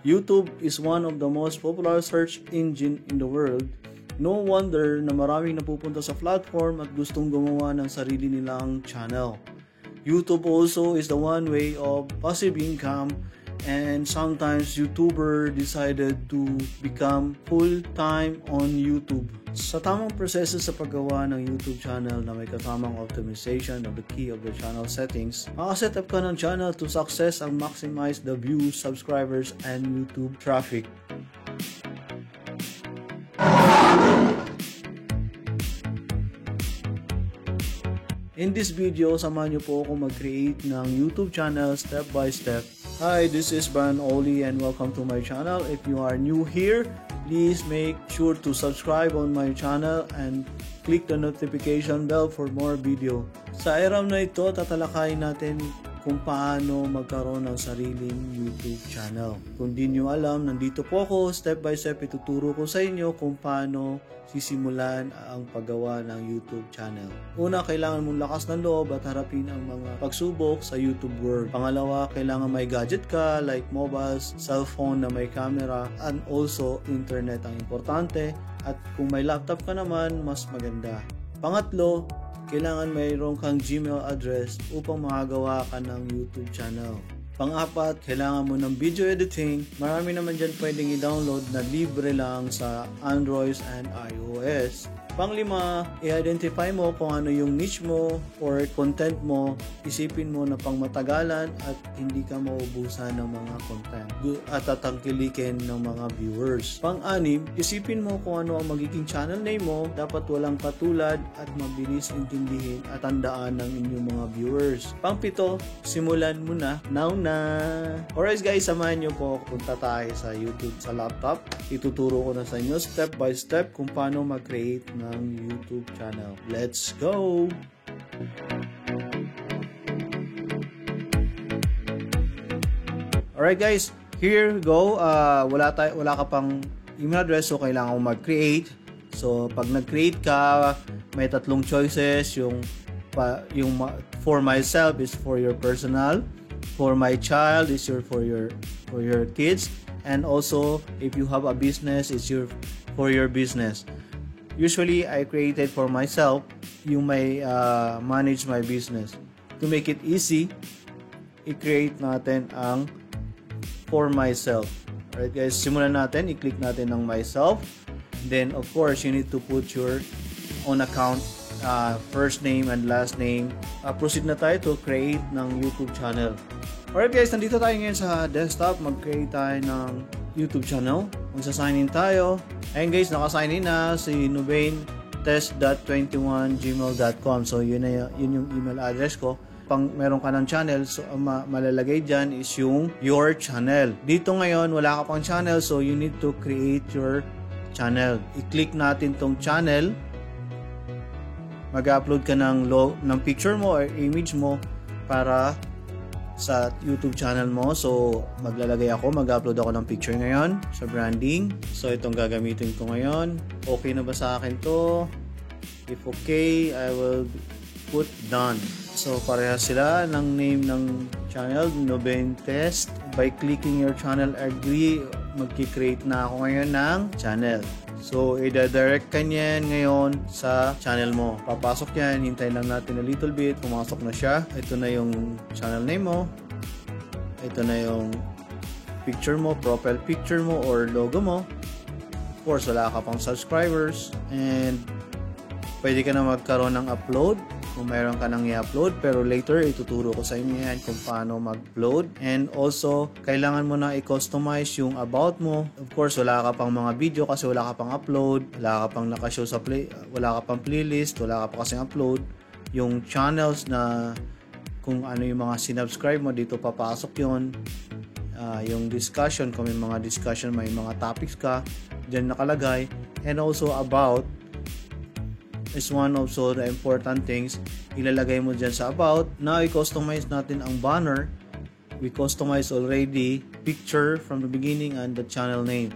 YouTube is one of the most popular search engine in the world. No wonder na maraming napupunta sa platform at gustong gumawa ng sarili nilang channel. YouTube also is the one way of passive income, and sometimes YouTuber decided to become full-time on YouTube. Sa tamang proseso sa paggawa ng YouTube channel na may kasamang optimization of the key of the channel settings, makaset up ka ng channel to success and maximize the views, subscribers, and YouTube traffic. In this video, samahan niyo po ako mag-create ng YouTube channel step by step. Hi, this is Brian Oli and welcome to my channel. If you are new here, please make sure to subscribe on my channel and click the notification bell for more video. Sa araw na ito, tatalakayin natin kung paano magkaroon ng sariling YouTube channel. Kung di nyo alam, nandito po ako, step by step ituturo ko sa inyo kung paano sisimulan ang paggawa ng YouTube channel. Una, kailangan mong lakas ng loob at harapin ang mga pagsubok sa YouTube world. Pangalawa, kailangan may gadget ka like mobiles, cellphone na may camera, and also internet ang importante. At kung may laptop ka naman, mas maganda. Pangatlo, kailangan mayroon kang Gmail address upang makagawa ka ng YouTube channel. Pang-apat, kailangan mo ng video editing. Marami naman dyan pwedeng i-download na libre lang sa Android and iOS. Pang-lima, i-identify mo kung ano yung niche mo or content mo. Isipin mo na pang matagalan at hindi ka maubusan ng mga content at tatangkilikin ng mga viewers. Pang-anim, isipin mo kung ano ang magiging channel name mo. Dapat walang katulad at mabilis intindihin at tandaan ng inyong mga viewers. Pang-pito, simulan mo na. Now na! Alright guys, samahan nyo po. Punta tayo sa YouTube sa laptop. Ituturo ko na sa inyo step by step kung paano mag-create ng YouTube channel. Let's go! Alright guys, here we go. Wala ka pang email address, so kailangan mo mag-create. So pag nag-create ka, may tatlong choices. Yung for myself is for your personal, for my child is for your kids, and also if you have a business, it's for your business. Usually, I created for myself yung may manage my business. To make it easy, i-create natin ang for myself. Alright guys, simulan natin. I-click natin ang myself. Then, of course, you need to put your own account, first name and last name. Proceed na tayo to create ng YouTube channel. Alright guys, nandito tayo ngayon sa desktop. Mag-create tayo ng YouTube channel. Magsa-sign in tayo. Ayun guys, naka-sign in na si nubaintest.21gmail.com. So yun yung email address ko. Pang meron ka ng channel, so malalagay dyan is yung your channel. Dito ngayon, wala ka pang channel, so you need to create your channel. I-click natin tong channel. Mag-upload ka ng picture mo or image mo para sa YouTube channel mo. So mag-upload ako ng picture ngayon sa branding. So itong gagamitin ko ngayon. Okay na ba sa akin to? If okay, I will put done. So parehas sila ng name ng channel, Nubaintest. By clicking your channel agree, magki-create na ako ngayon ng channel. So, i-direct ka niyan ngayon sa channel mo. Papasok yan, hintayin lang natin a little bit. Pumasok na siya. Ito na yung channel name mo. Ito na yung picture mo, profile picture mo or logo mo. Of course, wala ka pang subscribers. And pwede ka na magkaroon ng upload kung mayroon ka nang i-upload, pero later ituturo ko sa inyo yan kung paano mag-upload. And also, kailangan mo na i-customize yung about mo. Of course, wala ka pang mga video kasi wala ka pang upload, wala ka pang nakashow sa wala ka pang playlist, wala ka pa kasing upload. Yung channels na kung ano yung mga sinubscribe mo, dito papasok yon. Yung discussion, kung may mga discussion, may mga topics ka, dyan nakalagay. And also about is one of the important things. Ilalagay mo dyan sa about. Now, i-customize natin ang banner. We customize already picture from the beginning and the channel name.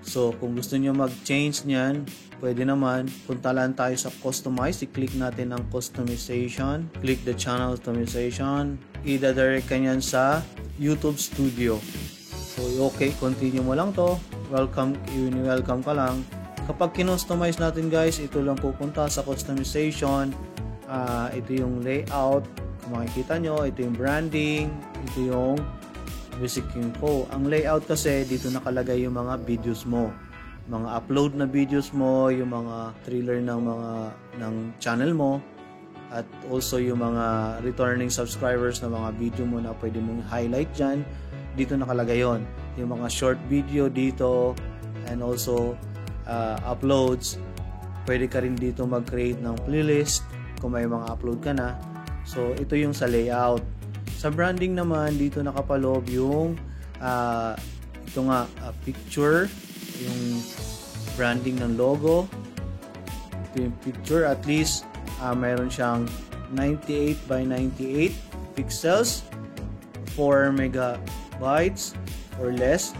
So, kung gusto nyo mag-change nyan, pwede naman. Punta lang tayo sa customize. I-click natin ang customization. Click the channel customization. I-direct ka nyan sa YouTube Studio. So okay, continue mo lang to. Welcome ka lang. Kapag kinustomize natin guys, ito lang pupunta sa customization. Ito yung layout, kung makikita nyo, ito yung branding, ito yung basic info. Ang layout kasi dito nakalagay yung mga videos mo, mga upload na videos mo, yung mga trailer ng channel mo, at also yung mga returning subscribers na mga video mo na pwede mong highlight dyan. Dito nakalagay yon, yung mga short video dito, and also uploads. Pwede ka rin dito mag-create ng playlist kung may mga upload ka na. So ito yung sa layout. Sa branding naman, dito nakapaloob yung ito nga, picture, yung branding ng logo. Ito yung picture, at least mayroon siyang 98 by 98 pixels, 4 megabytes or less.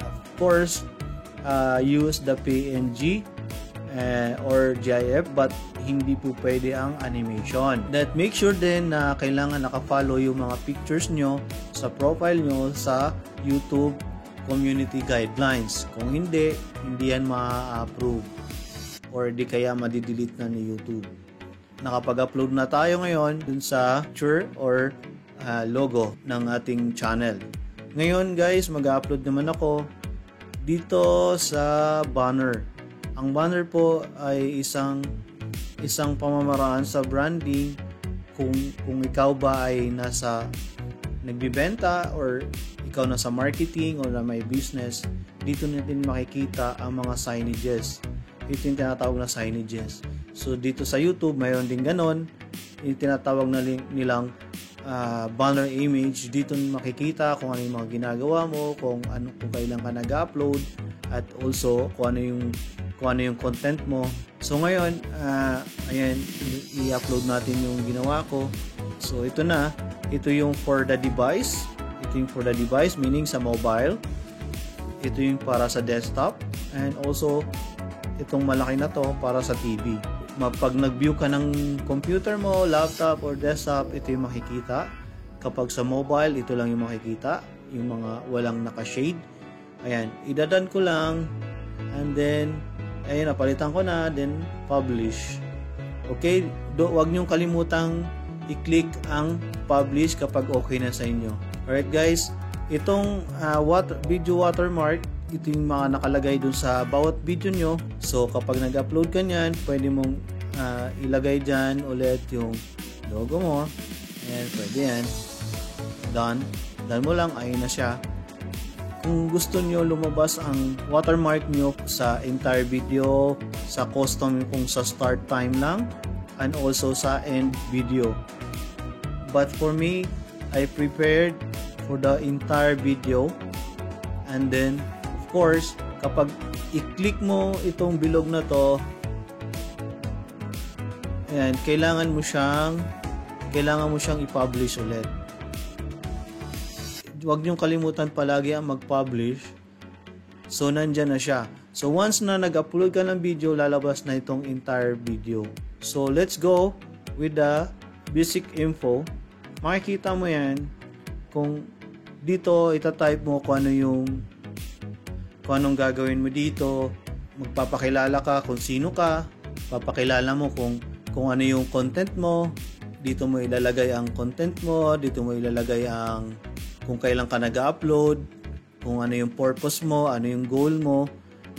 Of course, use the PNG or GIF, but hindi po pwede ang animation. That make sure din na kailangan nakafollow yung mga pictures nyo sa profile nyo sa YouTube community guidelines. Kung hindi yan ma-approve or di kaya madidelete na ni YouTube. Nakapag-upload na tayo ngayon dun sa picture or logo ng ating channel. Ngayon guys, mag-upload naman ako dito sa banner. Ang banner po ay isang pamamaraan sa branding. Kung ikaw ba ay nagbibenta or ikaw nasa marketing or na may business, dito natin makikita ang mga signages. Ito yung tinatawag na signages. So dito sa YouTube mayroon din ganon, yung tinatawag na nilang banner image. Dito makikita kung ano yung mga ginagawa mo, kung kailan ka nag-upload, at also kung ano yung content mo. So ngayon, ayan, i-upload natin yung ginawa ko. So ito na, ito yung for the device. Ito yung for the device, meaning sa mobile. Ito yung para sa desktop, and also itong malaki na to para sa TV. Pag nag-view ka ng computer mo, laptop or desktop, ito yung makikita. Kapag sa mobile, ito lang yung makikita, yung mga walang naka-shade. Ayan, idadan ko lang, and then ayun, napalitan ko na, then publish. Okay, wag niyong kalimutang i-click ang publish kapag okay na sa inyo. Alright guys, itong video watermark, ito yung mga nakalagay dun sa bawat video nyo. So kapag nag-upload ka nyan, pwede mong ilagay dyan ulit yung logo mo. Ayan, pwede yan. Done mo lang, ayun na siya. Kung gusto nyo lumabas ang watermark nyo sa entire video, sa custom kung sa start time lang, and also sa end video. But for me, I prepared for the entire video. And then of course, kapag i-click mo itong bilog na to, ayan, kailangan mo siyang i-publish ulit. Huwag niyong kalimutan palagi ang mag-publish. So nandyan na siya. So once na nag-upload ka ng video, lalabas na itong entire video. So let's go with the basic info. Makikita mo yan kung dito itatype mo kung anong gagawin mo dito. Magpapakilala ka kung sino ka, papakilala mo kung ano yung content mo. Dito mo ilalagay ang content mo, dito mo ilalagay ang kung kailan ka nag-upload, kung ano yung purpose mo, ano yung goal mo,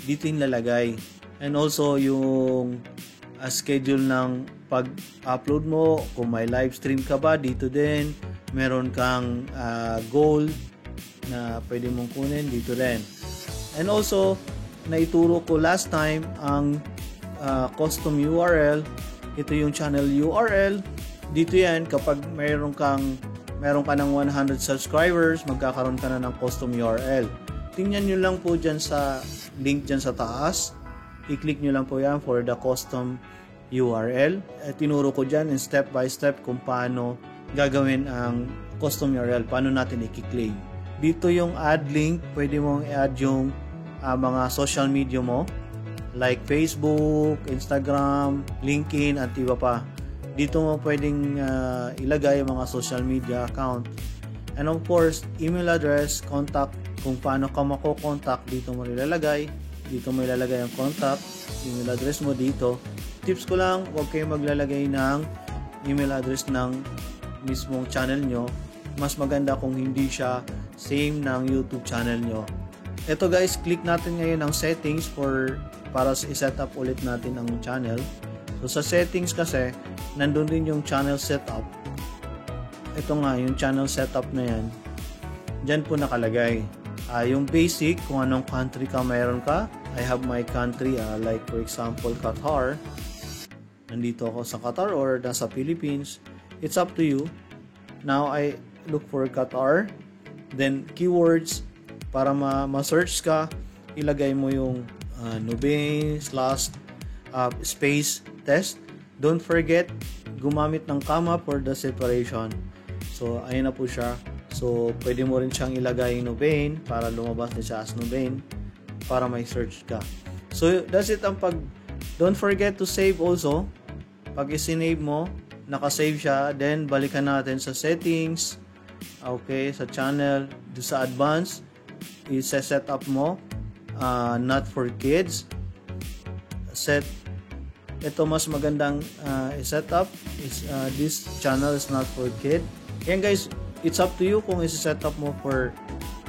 dito yung lalagay. And also yung schedule ng pag-upload mo, kung may live stream ka ba, dito din. Meron kang goal na pwede mong kunin, dito rin. And also, naituro ko last time ang custom URL. Ito yung channel URL. Dito yan, kapag meron ka ng 100 subscribers, magkakaroon ka na ng custom URL. Tingnan nyo lang po dyan sa link dyan sa taas. I-click nyo lang po yan for the custom URL. Tinuro ko dyan in step by step kung paano gagawin ang custom URL, paano natin i-claim. Dito yung add link, pwede mong i-add yung mga social media mo like Facebook, Instagram, LinkedIn at iba pa. Dito mo pwedeng ilagay yung mga social media account. And of course, email address, contact, kung paano ka mako-contact, dito mo ilalagay. Dito mo ilalagay ang contact, email address mo dito. Tips ko lang, huwag kayo maglalagay ng email address ng mismong channel nyo. Mas maganda kung hindi siya same ng YouTube channel nyo. Ito guys, click natin ngayon ang settings para i-set up ulit natin ang channel. So sa settings kasi, nandun din yung channel setup. Ito nga, yung channel setup na yan. Diyan po nakalagay. Yung basic, kung anong country ka mayroon ka. I have my country, like for example, Qatar. Nandito ako sa Qatar or nasa Philippines. It's up to you. Now, I look for Qatar. Then, keywords. Para ma-search ka, ilagay mo yung Nubain/space test. Don't forget, gumamit ng comma for the separation. So, ayun na po siya. So, pwede mo rin siyang ilagay Nubain para lumabas na siya as Nubain para may search ka. So, that's it ang don't forget to save also. Pag isinave mo, nakasave siya, then balikan natin sa settings. Okay, sa channel, sa advanced, i-set up mo, not for kids. Ito mas magandang i-set up is this channel is not for kid. Yan guys, it's up to you kung i-set up mo for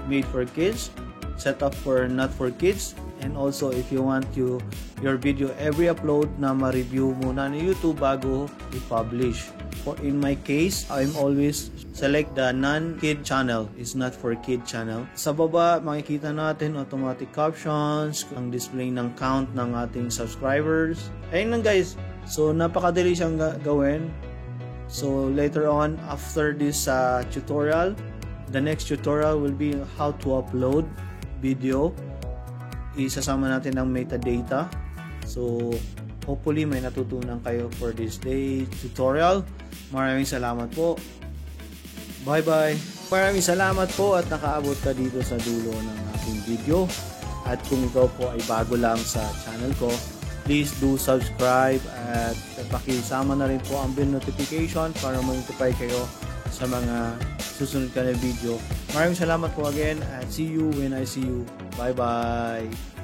made for kids, set up for not for kids, and also if you want your video every upload na ma-review muna ni YouTube bago i-publish. In my case, I'm always select the non-kid channel, is not for kid channel. Sa baba, makikita natin automatic captions, ang display ng count ng ating subscribers. Ayun lang guys. So, napakadali siyang gawin. So, later on, after this tutorial, the next tutorial will be how to upload video. Isasama natin ang metadata. So, hopefully may natutunan kayo for this day tutorial. Maraming salamat po. Bye-bye. Maraming salamat po at nakaabot ka dito sa dulo ng aking video. At kung ikaw po ay bago lang sa channel ko, please do subscribe at pakisama na rin po ang bell notification para ma-notify kayo sa mga susunod ka na video. Maraming salamat po again at see you when I see you. Bye-bye.